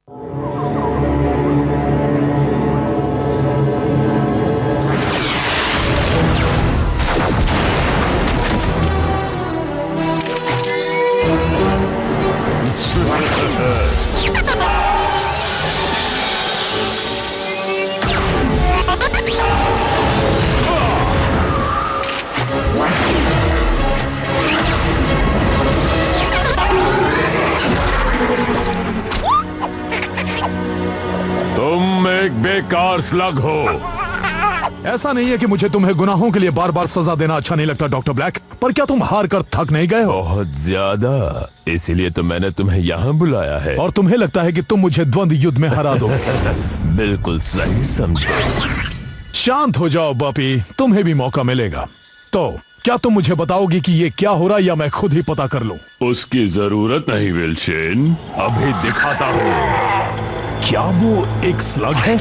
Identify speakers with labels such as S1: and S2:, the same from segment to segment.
S1: तुम एक बेकार स्लग हो।
S2: ऐसा नहीं है कि मुझे तुम्हें गुनाहों के लिए बार बार सजा देना अच्छा नहीं लगता डॉक्टर ब्लैक, पर क्या तुम हार कर थक नहीं गए हो?
S1: बहुत ज्यादा, इसीलिए तो मैंने तुम्हें यहाँ बुलाया है।
S2: और तुम्हें लगता है कि तुम मुझे द्वंद्व युद्ध में हरा दो?
S1: बिल्कुल सही समझे।
S2: शांत हो जाओ बॉपी, तुम्हें भी मौका मिलेगा। तो क्या तुम मुझे बताओगी कि ये क्या हो रहा है, या मैं खुद ही पता कर लूं?
S1: उसकी जरूरत नहीं विल्सन, अभी दिखाता हूँ।
S2: क्या वो एक स्लग है?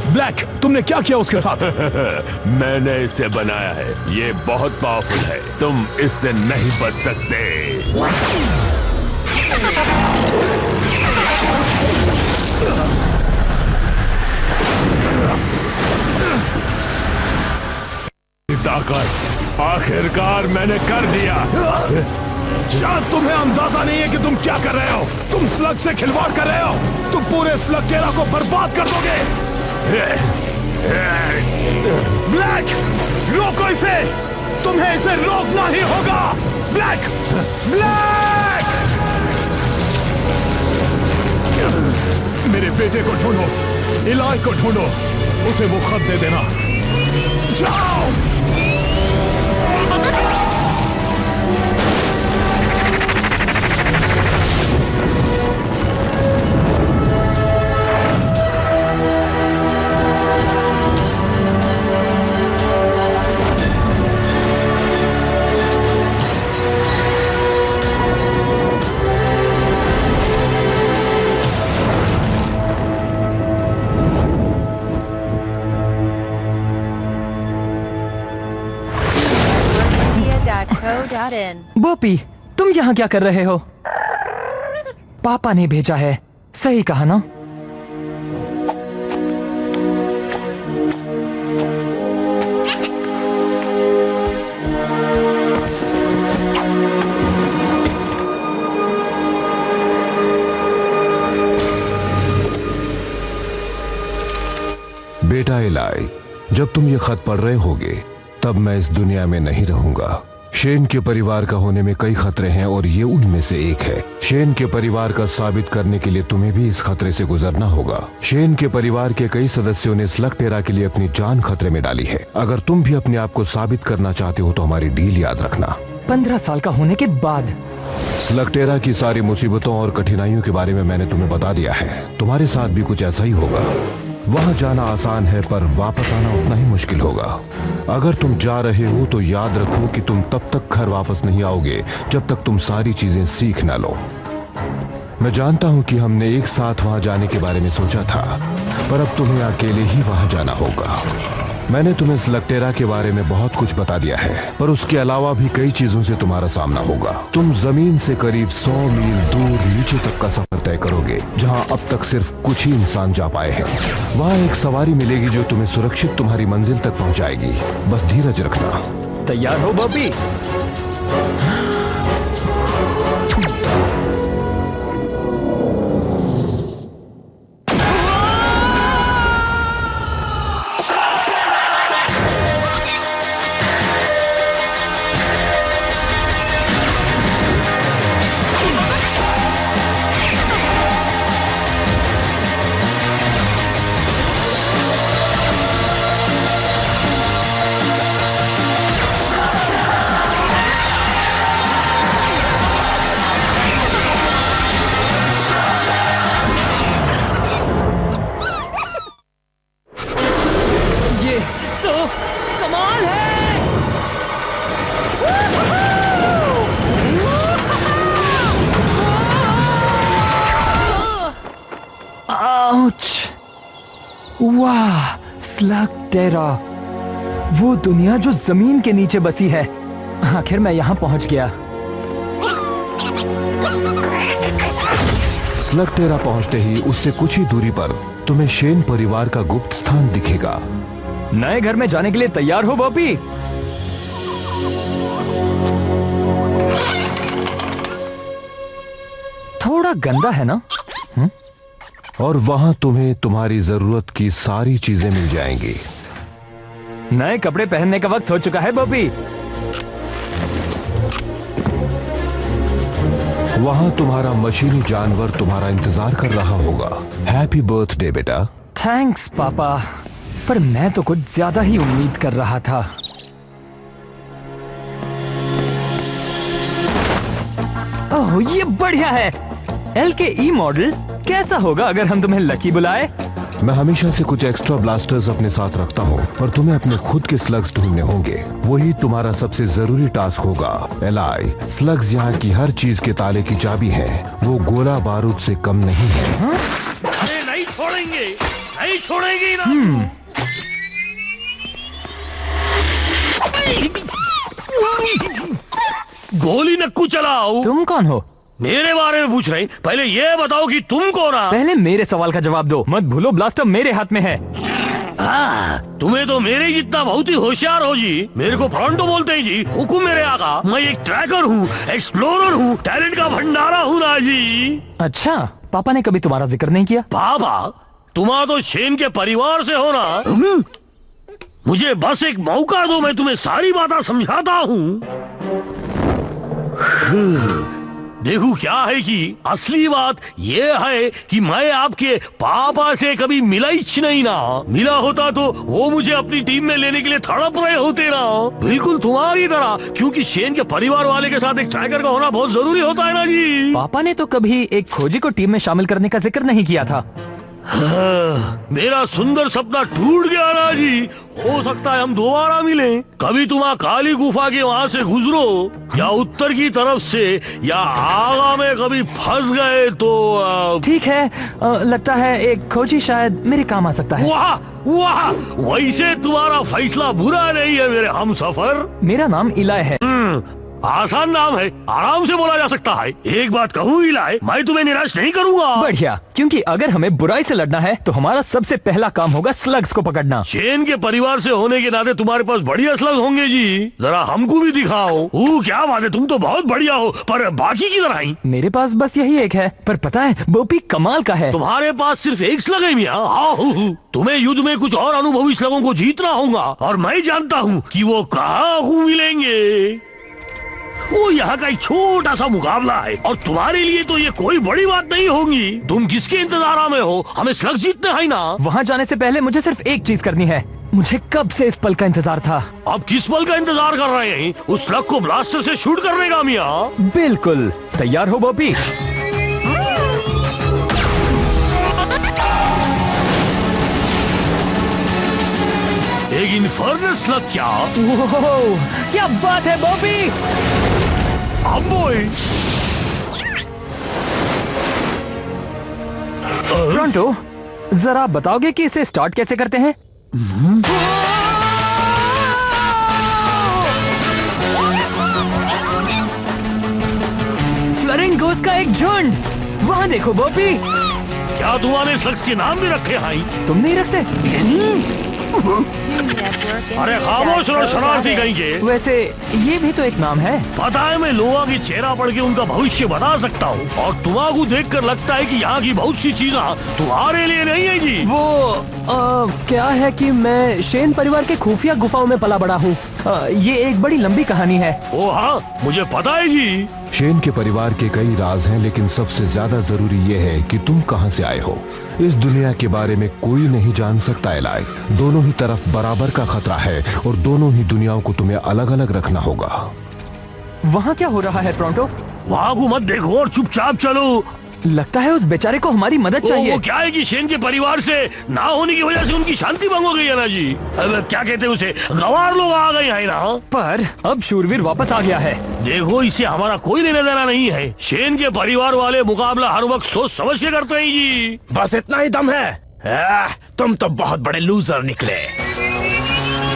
S2: ब्लैक, तुमने क्या किया उसके साथ?
S1: मैंने इसे बनाया है, ये बहुत पावरफुल है, तुम इससे नहीं बच सकते। ताकत आखिरकार मैंने कर दिया।
S2: शायद तुम्हें अंदाजा नहीं है कि तुम क्या कर रहे हो। तुम स्लग से खिलवाड़ कर रहे हो। तुम पूरे स्लग टेरा को बर्बाद कर दोगे। ब्लैक, रोको इसे। तुम्हें इसे रोकना ही होगा। Black, black! मेरे बेटे को ढूंढो, इलाज को ढूंढो, उसे वो खत दे देना। जाओ!
S3: बॉपी, तुम यहाँ क्या कर रहे हो? पापा ने भेजा है, सही कहा ना?
S4: बेटा इलाई, जब तुम ये खत पढ़ रहे होगे तब मैं इस दुनिया में नहीं रहूंगा। शेन के परिवार का होने में कई खतरे हैं और ये उनमें से एक है। शेन के परिवार का साबित करने के लिए तुम्हें भी इस खतरे से गुजरना होगा। शेन के परिवार के कई सदस्यों ने स्लगटेरा के लिए अपनी जान खतरे में डाली है। अगर तुम भी अपने आप को साबित करना चाहते हो तो हमारी डील याद रखना।
S3: 15 साल का होने के बाद
S4: स्लगटेरा की सारी मुसीबतों और कठिनाइयों के बारे में मैंने तुम्हें बता दिया है। तुम्हारे साथ भी कुछ ऐसा ही होगा। वहां जाना आसान है पर वापस आना उतना ही मुश्किल होगा। अगर तुम जा रहे हो तो याद रखो कि तुम तब तक घर वापस नहीं आओगे जब तक तुम सारी चीजें सीख ना लो। मैं जानता हूं कि हमने एक साथ वहां जाने के बारे में सोचा था, पर अब तुम्हें अकेले ही वहां जाना होगा। मैंने तुम्हें स्लगटेरा के बारे में बहुत कुछ बता दिया है, पर उसके अलावा भी कई चीजों से तुम्हारा सामना होगा। तुम जमीन से करीब 100 मील दूर नीचे तक का सफर तय करोगे, जहां अब तक सिर्फ कुछ ही इंसान जा पाए हैं। वहां एक सवारी मिलेगी जो तुम्हें सुरक्षित तुम्हारी मंजिल तक पहुंचाएगी। बस धीरज रखना।
S3: तैयार हो बॉबी? वाह, स्लगटेरा, वो दुनिया जो जमीन के नीचे बसी है। आखिर मैं यहां पहुंच गया।
S4: स्लग टेरा पहुंचते ही उससे कुछ ही दूरी पर तुम्हें शेन परिवार का गुप्त स्थान दिखेगा।
S3: नए घर में जाने के लिए तैयार हो बॉबी? थोड़ा गंदा है ना?
S4: और वहां तुम्हें तुम्हारी जरूरत की सारी चीजें मिल जाएंगी।
S3: नए कपड़े पहनने का वक्त हो चुका है बॉबी।
S4: वहां तुम्हारा मशीनी जानवर तुम्हारा इंतजार कर रहा होगा। हैप्पी बर्थडे बेटा।
S3: थैंक्स पापा, पर मैं तो कुछ ज्यादा ही उम्मीद कर रहा था। ओह, ये बढ़िया है। LKE मॉडल कैसा होगा अगर हम तुम्हें लकी बुलाए?
S4: मैं हमेशा से कुछ एक्स्ट्रा ब्लास्टर्स अपने साथ रखता हूँ, पर तुम्हें अपने खुद के स्लग्स ढूंढने होंगे। वही तुम्हारा सबसे जरूरी टास्क होगा। एलाई, स्लग्स यहाँ की हर चीज के ताले की चाबी है। वो गोला बारूद से कम नहीं है।
S2: अरे नहीं छोड़ेंगे, नहीं छोड़ेंगे ना। गोली नक्कू चलाओ।
S3: तुम कौन हो?
S2: मेरे बारे में पूछ रहे? पहले ये बताओ कि तुम कौन हो?
S3: पहले मेरे सवाल का जवाब दो। मत भूलो ब्लास्टर मेरे हाथ में है।
S2: तुम्हें तो मेरे जितना बहुत ही होशियार हो जी। मेरे को फ्रंटो बोलते हैं जी। हुकुम मेरे आका। मैं एक ट्रैकर हूँ, एक्सप्लोरर हूँ, टैलेंट का भंडारा हूँ ना जी।
S3: अच्छा, पापा ने कभी तुम्हारा जिक्र नहीं किया?
S2: पापा, तुम्हारा तो शेन के परिवार से हो ना। मुझे बस एक मौका दो, मैं तुम्हें सारी बातें समझाता हूँ। देखो क्या है कि असली बात ये है कि मैं आपके पापा से कभी मिला ही नहीं ना। मिला होता तो वो मुझे अपनी टीम में लेने के लिए तड़प रहे होते ना, बिल्कुल तुम्हारी तरह। क्योंकि शेन के परिवार वाले के साथ एक ट्रैकर का होना बहुत जरूरी होता है ना जी।
S3: पापा ने तो कभी एक खोजी को टीम में शामिल करने का जिक्र नहीं किया था।
S2: मेरा सुंदर सपना टूट गया ना जी। हो सकता है हम दोबारा मिलें। कभी तुम काली गुफा के वहाँ से गुजरो, या उत्तर की तरफ से, या आगा में कभी फंस गए तो
S3: ठीक है, लगता है एक खोजी शायद मेरे काम आ सकता है।
S2: वाह वाह, वैसे तुम्हारा फैसला बुरा नहीं है मेरे हमसफर।
S3: मेरा नाम इलाय है।
S2: आसान नाम है, आराम से बोला जा सकता है। एक बात कहूँ इलाय, मैं तुम्हें निराश नहीं करूँगा।
S3: बढ़िया, क्योंकि अगर हमें बुराई से लड़ना है तो हमारा सबसे पहला काम होगा स्लग्स को पकड़ना।
S2: शेन के परिवार से होने के नाते तुम्हारे पास बढ़िया स्लग होंगे जी। जरा हमको भी दिखाओ। क्या बात है, तुम तो बहुत बढ़िया हो, पर बाकी की तरह ही।
S3: मेरे पास बस यही एक है, पर पता है बोपी कमाल का है।
S2: तुम्हारे पास सिर्फ एक स्लग है मियाँ? तुम्हें युद्ध में कुछ और अनुभवी स्लगों को जीतना होगा, और मैं जानता हूँ कि वो कहाँ मिलेंगे। वो यहाँ का एक छोटा सा मुकाबला है, और तुम्हारे लिए तो ये कोई बड़ी बात नहीं होगी। तुम किसके इंतजार में हो? हमें स्लग जीतने है ना।
S3: वहाँ जाने से पहले मुझे सिर्फ एक चीज करनी है। मुझे कब से इस पल का इंतजार था।
S2: अब किस पल का इंतजार कर रहे हैं? उस स्लग को ब्लास्टर से शूट करने का मियाँ।
S3: बिल्कुल, तैयार हो बॉबी?
S2: एक इन्फर्नस स्लग क्या?
S3: ओह, क्या बात है बॉबी! फ्रंटो, जरा बताओगे कि इसे स्टार्ट कैसे करते हैं? फ्लरिंगोस का एक झुंड! वहाँ देखो बॉबी!
S2: क्या तुम्हारे शख्स के नाम भी रखे हैं?
S3: तुम नहीं रखते?
S2: अरे खामोश और शरारती कहीं के।
S3: वैसे ये भी तो एक नाम है।
S2: पता है, मैं लोगों की चेहरा पढ़ के उनका भविष्य बता सकता हूँ, और तुम्हारा देखकर लगता है कि यहाँ की बहुत सी चीजें तुम्हारे लिए नहीं है जी।
S3: वो क्या है कि मैं शेन परिवार के खुफिया गुफाओं में पला बड़ा हूँ। ये एक बड़ी लंबी कहानी है।
S2: ओ हाँ, मुझे पता है जी।
S4: शेन के परिवार के कई राज हैं, लेकिन सबसे ज्यादा जरूरी ये है कि तुम कहां से आए हो। इस दुनिया के बारे में कोई नहीं जान सकता एलाई। दोनों ही तरफ बराबर का खतरा है, और दोनों ही दुनियाओं को तुम्हें अलग अलग रखना होगा।
S3: वहाँ क्या हो रहा है प्रोंटो?
S2: वहाँ को मत देखो और चुपचाप चलो।
S3: लगता है उस बेचारे को हमारी मदद चाहिए।
S2: वो क्या है कि शेन के परिवार से ना होने की वजह से उनकी शांति भंग हो गई है ना जी। क्या कहते हैं उसे, गवार लोग आ गए हैं ना।
S3: पर अब शूरवीर वापस आ गया है।
S2: देखो, इससे हमारा कोई लेना देना नहीं है। शेन के परिवार वाले मुकाबला हर वक्त सोच समझ के करते हैं जी।
S1: बस इतना ही दम है। तुम तो बहुत बड़े लूजर निकले।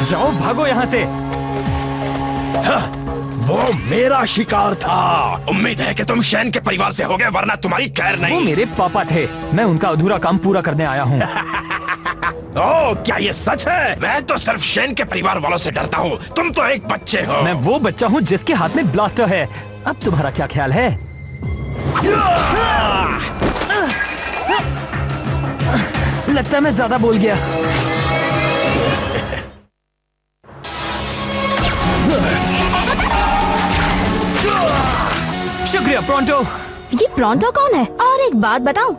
S3: जाओ, भागो यहाँ से।
S5: वो मेरा शिकार था। उम्मीद है कि तुम शैन के परिवार से होगे, वरना तुम्हारी खैर
S3: वो
S5: नहीं।
S3: मेरे पापा थे, मैं उनका अधूरा काम पूरा करने आया हूँ।
S5: ओह, क्या ये सच है? मैं तो सिर्फ शैन के परिवार वालों से डरता हूँ। तुम तो एक बच्चे हो।
S3: मैं वो बच्चा हूँ जिसके हाथ में ब्लास्टर है। अब तुम्हारा क्या ख्याल है? लगता है मैं ज्यादा बोल गया। शुक्रिया प्रोंटो।
S6: ये प्रोंटो कौन है? और एक बात बताऊं,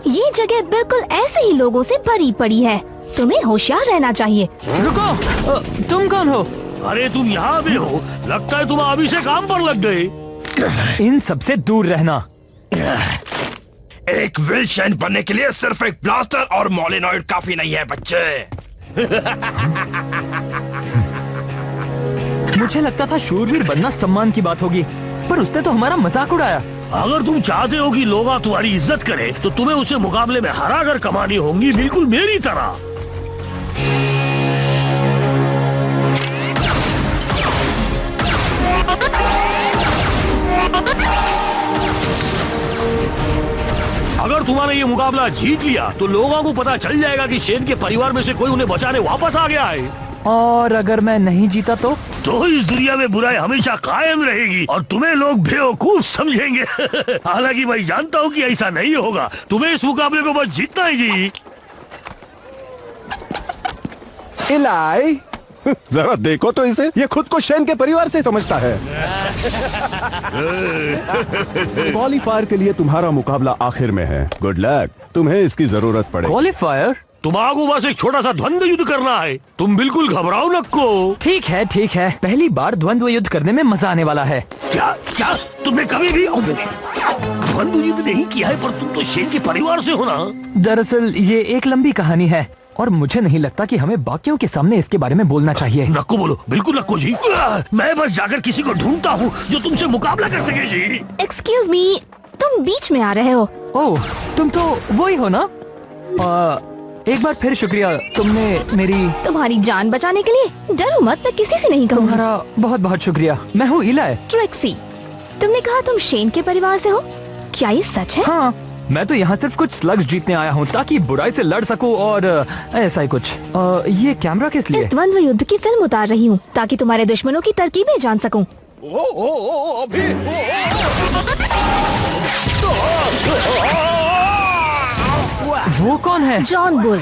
S6: ये जगह बिल्कुल ऐसे ही लोगों से भरी पड़ी है। तुम्हें होशियार रहना चाहिए।
S3: रुको, तुम कौन हो?
S2: अरे तुम यहाँ भी हो? लगता है तुम अभी से काम पर लग गए।
S3: इन सबसे दूर रहना।
S5: एक विल शैन बनने के लिए सिर्फ एक ब्लास्टर और मोलिनॉइड काफी नहीं है बच्चे।
S3: मुझे लगता था शूरवीर बनना सम्मान की बात होगी, पर उसने तो हमारा मजाक उड़ाया।
S2: अगर तुम चाहते हो कि लोग तुम्हारी इज्जत करें, तो तुम्हें उसे मुकाबले में हरा कर कमानी होंगी, बिल्कुल मेरी तरह। अगर तुम्हारे ये मुकाबला जीत लिया, तो लोगों को पता चल जाएगा कि शेन के परिवार में से कोई उन्हें बचाने वापस आ गया है।
S3: और अगर मैं नहीं जीता तो
S2: इस दुनिया में बुराई हमेशा कायम रहेगी और तुम्हें लोग बेवकूफ समझेंगे। हालांकि मैं जानता हूँ कि ऐसा नहीं होगा। तुम्हें इस मुकाबले को बस जीतना है जी।
S7: इलाई, जरा देखो तो इसे, ये खुद को शैन के परिवार से समझता है। क्वालीफायर के लिए तुम्हारा मुकाबला आखिर में है। गुड लक, तुम्हें इसकी जरूरत पड़े।
S3: क्वालीफायर?
S2: तुम्हारा बस एक छोटा सा द्वंद्व युद्ध करना है। तुम बिल्कुल घबराओ नको।
S3: ठीक है ठीक है, पहली बार द्वंद्व युद्ध करने में मजा आने वाला है।
S2: क्या क्या तुमने कभी भी द्वंद्व युद्ध नहीं किया है? पर तुम तो शेन के परिवार से हो ना।
S3: दरअसल ये एक लंबी कहानी है और मुझे नहीं लगता कि हमें बाकियों के सामने इसके बारे में बोलना चाहिए।
S2: नको बोलो, बिल्कुल नको जी। मैं बस जाकर किसी को ढूंढता हूँ जो तुमसे मुकाबला कर सके जी।
S6: एक्सक्यूज मी, तुम बीच में आ रहे हो।
S3: ओह, तुम तो वही हो ना? एक बार फिर शुक्रिया, तुमने मेरी
S6: तुम्हारी जान बचाने के लिए। डरो मत, मैं किसी से नहीं कहूँगा।
S3: तुम्हारा बहुत बहुत शुक्रिया। मैं हूँ इलाई।
S6: ट्रिक्सी, तुमने कहा तुम शेन के परिवार से हो, क्या ये सच है?
S3: हाँ, मैं तो यहाँ सिर्फ कुछ स्लग्स जीतने आया हूँ ताकि बुराई से लड़ सकूँ और ऐसा ही कुछ। ये कैमरा किस लिए?
S6: इस द्वंद्व युद्ध की फिल्म उतार रही हूँ ताकि तुम्हारे दुश्मनों की तरकीबें जान सकूँ।
S3: वो कौन है?
S6: John bull.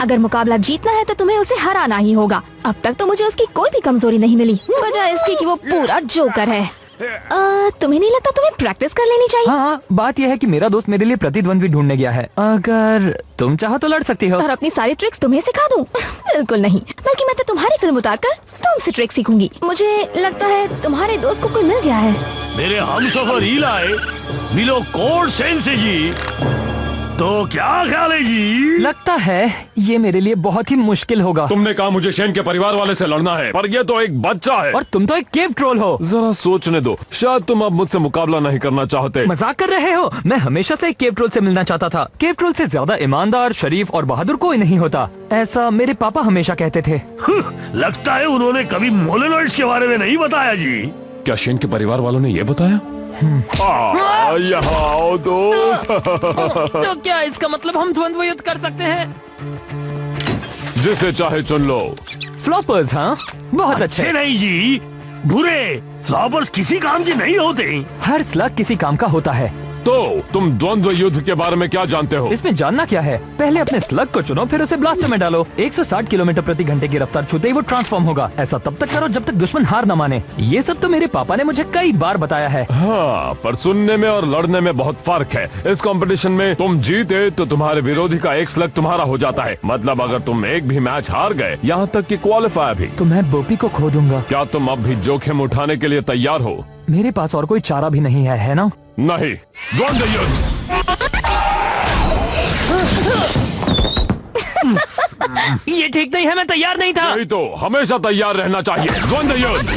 S6: अगर मुकाबला जीतना है तो तुम्हें उसे हराना ही होगा। अब तक तो मुझे उसकी कोई भी कमजोरी नहीं मिली, वजह इसकी कि वो पूरा जोकर है। तुम्हें नहीं लगता तुम्हें प्रैक्टिस कर लेनी चाहिए?
S3: हाँ, बात यह है कि मेरा दोस्त मेरे लिए प्रतिद्वंद्वी ढूंढने गया है। अगर तुम चाहो तो लड़ सकती हो।
S6: और अपनी सारी ट्रिक्स तुम्हें सिखा दूं? बिल्कुल नहीं, बल्कि मैं तो तुम्हारी फिल्म उतारकर तुमसे ट्रिक सीखूंगी। मुझे लगता है तुम्हारे दोस्त को कोई मिल गया है।
S2: मेरे हमसफर इलाई मिलो कोड सेन से जी। तो क्या ख्याल है जी?
S3: लगता है ये मेरे लिए बहुत ही मुश्किल होगा।
S1: तुमने कहा मुझे शेन के परिवार वाले से लड़ना है, पर ये तो एक बच्चा है।
S3: और तुम तो एक केव ट्रोल हो।
S1: जरा सोचने दो, शायद तुम अब मुझसे मुकाबला नहीं करना चाहते।
S3: मजाक कर रहे हो? मैं हमेशा से एक केव ट्रोल से मिलना चाहता था। केव ट्रोल से ज्यादा ईमानदार, शरीफ और बहादुर कोई नहीं होता, ऐसा मेरे पापा हमेशा कहते थे।
S2: लगता है उन्होंने कभी मोलेनॉइड्स के बारे में नहीं बताया जी।
S1: क्या शेन के परिवार वालों ने ये बताया? यहाँ आओ
S3: तो क्या इसका मतलब हम द्वंद्व युद्ध कर सकते हैं?
S1: जिसे चाहे चुन लो।
S3: फ्लॉपर्स? हाँ, बहुत अच्छे।
S2: नहीं जी, बुरे फ्लॉपर्स किसी काम के नहीं होते।
S3: हर स्लग किसी काम का होता है।
S1: तो तुम द्वंद्व युद्ध के बारे में क्या जानते हो?
S3: इसमें जानना क्या है? पहले अपने स्लग को चुनो, फिर उसे ब्लास्टर में डालो। 160 किलोमीटर प्रति घंटे की रफ्तार छूते ही वो ट्रांसफॉर्म होगा। ऐसा तब तक करो जब तक दुश्मन हार न माने। ये सब तो मेरे पापा ने मुझे कई बार बताया है।
S1: हाँ, पर सुनने में और लड़ने में बहुत फर्क है। इस कंपटीशन में तुम जीते तो तुम्हारे विरोधी का एक स्लग तुम्हारा हो जाता है। मतलब अगर तुम एक भी मैच हार गए, यहाँ तक कि क्वालिफायर भी,
S3: तो मैं बोपी को खो दूंगा।
S1: क्या तुम अब भी जोखिम उठाने के लिए तैयार हो?
S3: मेरे पास और कोई चारा भी नहीं है ना?
S1: नहीं। द्वंद्व युद्ध।
S3: ये ठीक नहीं है, मैं तैयार नहीं था।
S1: नहीं तो हमेशा तैयार रहना चाहिए। द्वंद्व युद्ध।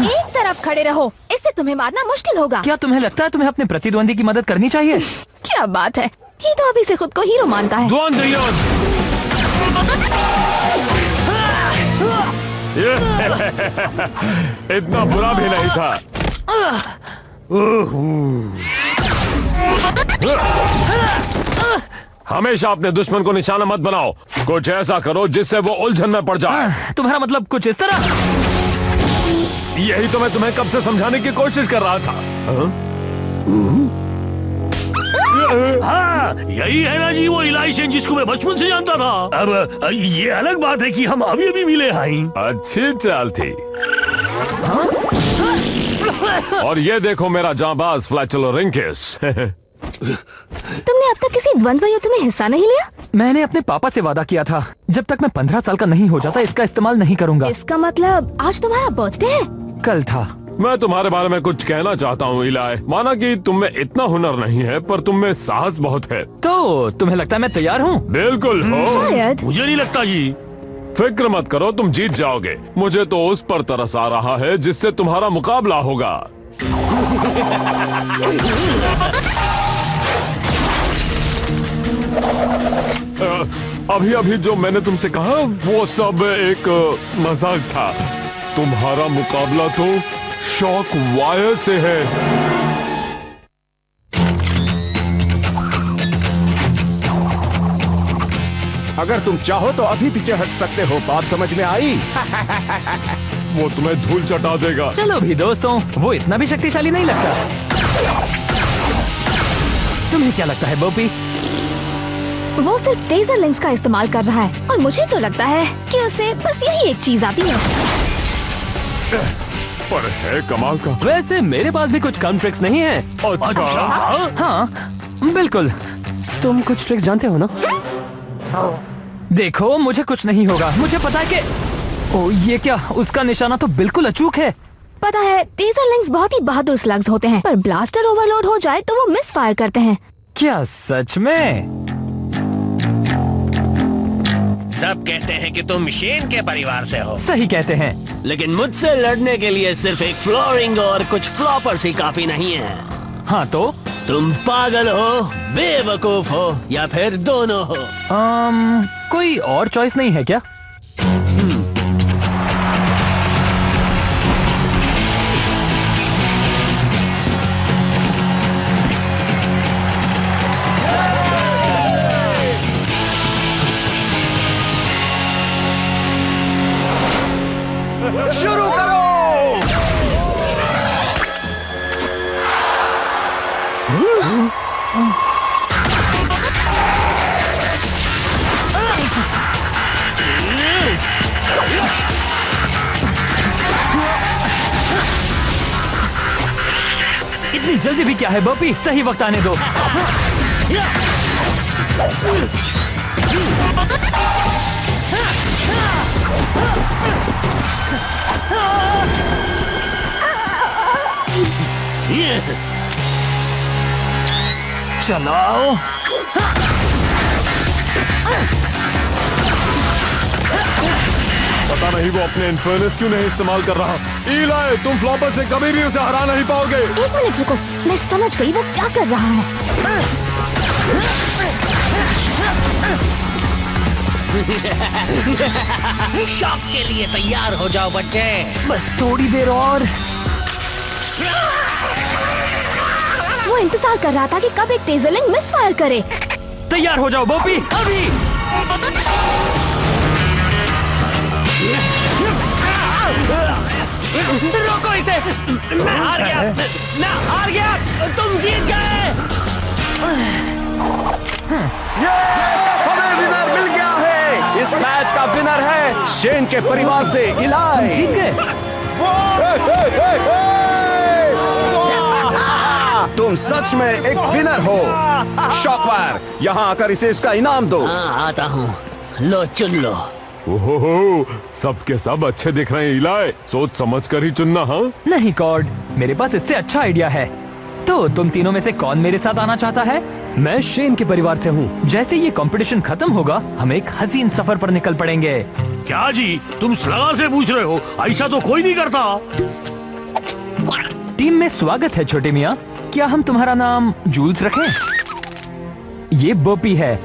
S6: एक तरफ खड़े रहो, इससे तुम्हें मारना मुश्किल होगा।
S3: क्या तुम्हें लगता है तुम्हें अपने प्रतिद्वंदी की मदद करनी चाहिए?
S6: क्या बात है, ये तो अभी से खुद को हीरो मानता है।
S1: द्वंद्व युद्ध। इतना बुरा भी नहीं था। हमेशा अपने दुश्मन को निशाना मत बनाओ। कुछ ऐसा करो जिससे वो उलझन में पड़ जाए।
S3: तुम्हारा मतलब कुछ इस तरह?
S1: यही तो मैं तुम्हें कब से समझाने की कोशिश कर रहा था।
S2: हाँ, यही है ना जी वो इलाई सेन जिसको मैं बचपन से जानता था। अब ये अलग बात है कि हम अभी अभी मिले हैं।
S1: अच्छी चाल थी। और ये देखो मेरा जांबाज फ्लैचलो रिंकिस।
S6: तुमने अब तक किसी द्वंद्व युद्ध में हिस्सा नहीं लिया?
S3: मैंने अपने पापा से वादा किया था, जब तक मैं 15 साल का नहीं हो जाता इसका इस्तेमाल नहीं करूंगा।
S6: इसका मतलब आज तुम्हारा बर्थडे है?
S3: कल था।
S1: मैं तुम्हारे बारे में कुछ कहना चाहता हूँ इलाई। माना कि तुम में इतना हुनर नहीं है, पर तुम में साहस बहुत है।
S3: तो तुम्हें लगता है मैं तैयार हूँ?
S1: बिल्कुल हो।
S6: शायद।
S2: मुझे नहीं लगता जी।
S1: फिक्र मत करो, तुम जीत जाओगे। मुझे तो उस पर तरस आ रहा है जिससे तुम्हारा मुकाबला होगा। अभी अभी जो मैंने तुमसे कहा वो सब एक मजाक था। तुम्हारा मुकाबला तो शॉक वायर से है।
S7: अगर तुम चाहो तो अभी पीछे हट सकते हो। बात समझ में आई?
S1: वो तुम्हें धूल चटा देगा।
S3: चलो भी दोस्तों, वो इतना भी शक्तिशाली नहीं लगता। तुम्हें क्या लगता है बोपी?
S6: वो सिर्फ टेजर लेंस का इस्तेमाल कर रहा है और मुझे तो लगता है कि उसे बस यही एक चीज आती है।
S1: पर है कमाल का।
S3: वैसे मेरे पास भी कुछ कम ट्रिक्स नहीं है।
S1: अच्छा।
S3: हाँ बिल्कुल। तुम कुछ ट्रिक्स जानते हो ना? देखो मुझे कुछ नहीं होगा। मुझे पता है कि ओ ये क्या, उसका निशाना तो बिल्कुल अचूक है।
S6: पता है टेजर लेंस बहुत ही बहादुर स्लग्स होते हैं, पर ब्लास्टर ओवरलोड हो जाए तो वो मिस फायर करते हैं।
S3: क्या सच में?
S5: सब कहते हैं कि तुम शेन के परिवार से हो,
S3: सही कहते हैं।
S2: लेकिन मुझसे लड़ने के लिए सिर्फ एक फ्लोरिंग और कुछ फ्लॉपर्स ही काफी नहीं है।
S3: हाँ तो
S2: तुम पागल हो, बेवकूफ हो या फिर दोनों हो।
S3: कोई और चॉइस नहीं है क्या?
S7: शुरू करो।
S3: इतनी जल्दी भी क्या है बॉपी, सही वक्त आने दो। चलाओ।
S1: पता नहीं वो अपने इन्फर्नेस क्यों नहीं इस्तेमाल कर रहा। इलाई, तुम फ्लॉपर से कभी भी उसे हरा नहीं पाओगे।
S6: एक मिनट रुको, मैं समझ गई वो क्या कर रहा है।
S5: शॉक के लिए तैयार हो जाओ बच्चे।
S3: बस थोड़ी देर और।
S6: वो इंतजार कर रहा था कि कब एक टेजर लेंस मिस फायर करे।
S3: तैयार हो जाओ बॉपी, अभी। रोको इसे।
S2: मैं हार गया, मैं हार गया, तुम जीत गए।
S7: हमें विनर मिल गया है। इस मैच का विनर है शेन के परिवार से इलाई।
S3: जीत गए।
S7: तुम सच में एक विनर हो। शॉकवायर, यहाँ आकर इसे इसका इनाम दो।
S2: हाँ आता हूँ, लो चुन लो।
S1: ओहो, सबके सब अच्छे दिख रहे हैं इलाई। सोच समझ कर ही चुनना। हाँ
S3: नहीं कॉर्ड, मेरे पास इससे अच्छा आइडिया है। तो तुम तीनों में से कौन मेरे साथ आना चाहता है? मैं शेन के परिवार से हूँ। जैसे ये कंपटीशन खत्म होगा, हम एक हसीन सफर पर निकल पड़ेंगे।
S2: क्या जी, तुम सलाह से पूछ रहे हो? ऐसा तो कोई नहीं करता।
S3: टीम में स्वागत है छोटे मियाँ। क्या हम तुम्हारा नाम जूल्स रखें? ये बोपी है।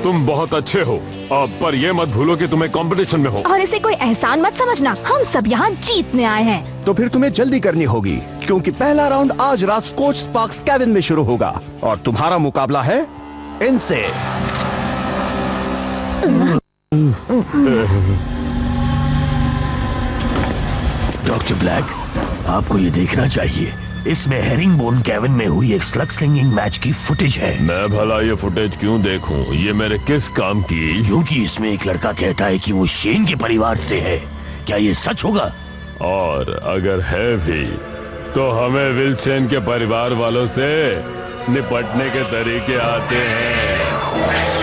S1: तुम बहुत अच्छे हो। पर ये मत भूलो कि तुम एक कंपटीशन में हो।
S6: और इसे कोई एहसान मत समझना, हम सब यहाँ जीतने आए हैं।
S7: तो फिर तुम्हें जल्दी करनी होगी, क्योंकि पहला राउंड आज रात स्कॉच स्पार्क्स केबिन में शुरू होगा और तुम्हारा मुकाबला है इनसे।
S2: डॉक्टर ब्लैक, आपको ये देखना चाहिए, इसमें हेरिंगबोन केविन में हुई एक स्लग स्लिंगिंग मैच की फुटेज है।
S1: मैं भला ये फुटेज क्यों देखूं? ये मेरे किस काम की?
S2: क्योंकि इसमें एक लड़का कहता है कि वो शेन के परिवार से है। क्या ये सच होगा?
S1: और अगर है भी तो हमें विल्सन के परिवार वालों से निपटने के तरीके आते हैं।